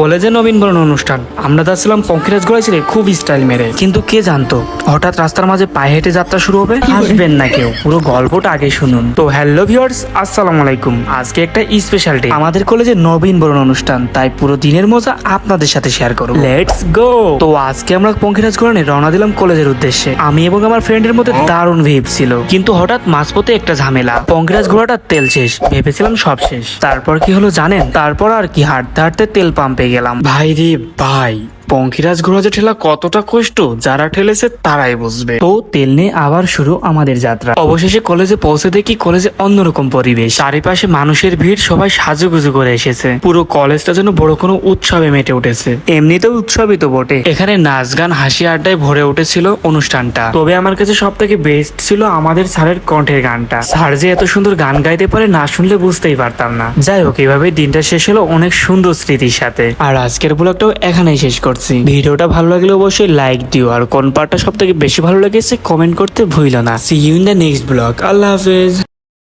কলেজে নবীনবরণ অনুষ্ঠান, আমরা যাচ্ছিলাম পঙ্কিরাজ গড়াই ছেড়ে খুব স্টাইল মেরে, কিন্তু কে জানতো হঠাৎ রাস্তার মাঝে পায়ে হেঁটে যাত্রা শুরু হবে। আসবেন না কেউ, পুরো গল্পটা আগে শুনুন। তো হ্যালো ভিউয়ার্স, আসসালামু আলাইকুম। আজকে একটা স্পেশাল ডে, আমাদের কলেজে নবীনবরণ অনুষ্ঠান, তাই পুরো দিনের মজা আপনাদের সাথে শেয়ার করব। Let's go. তো আজকে আমরা পঙ্কিরাজ গড়ানে রওনা দিলাম কলেজের উদ্দেশ্যে। আমি এবং আমার ফ্রেন্ডের মধ্যে দারুণ ভিব ছিল, কিন্তু হঠাৎ মাঝপথে একটা ঝামেলা। পঙ্কিরাজ ঘোড়াটার তেল শেষ, ভেবেছিলাম সব শেষ। তারপর কি হলো জানেন? তারপর আর কি, হাঁটতে হাঁটতে তেল পাম্পে গেলাম। ভাই রে ভাই, পঙ্কিরাজ ঘোড়া যে ঠেলা কতটা কষ্ট, যারা ঠেলেছে তারাই বুঝবে। তো তেল নিয়ে আবার শুরু আমাদের যাত্রা। অবশেষে কলেজে পৌঁছে দেখি কলেজে অন্যরকম পরিবেশ, চারিপাশে মানুষের ভিড়, সবাই সাজুগুজু করে এসেছে। পুরো কলেজটা যেন বড় কোনো উৎসবে মেতে উঠেছে। এমনিতেও উৎসবই তো বটে, এখানে নাচ গান হাসি আড্ডায় ভরে উঠেছিল অনুষ্ঠানটা। তবে আমার কাছে সব থেকে বেস্ট ছিল আমাদের স্যারের কণ্ঠের গানটা। স্যার যে এত সুন্দর গান গাইতে পারে, না শুনলে বুঝতেই পারতাম না। যাই হোক, এইভাবে দিনটা শেষ হলো অনেক সুন্দর স্মৃতির সাথে। আর আজকের ব্লগটাও এখানেই শেষ করছি। ভিডিওটা ভালো লাগলে অবশ্যই লাইক দিও, আর কোন পার্টটা সব থেকে বেশি ভালো লেগেছে কমেন্ট করতে ভুলো না। See you in the next blog. Allah হাফেজ।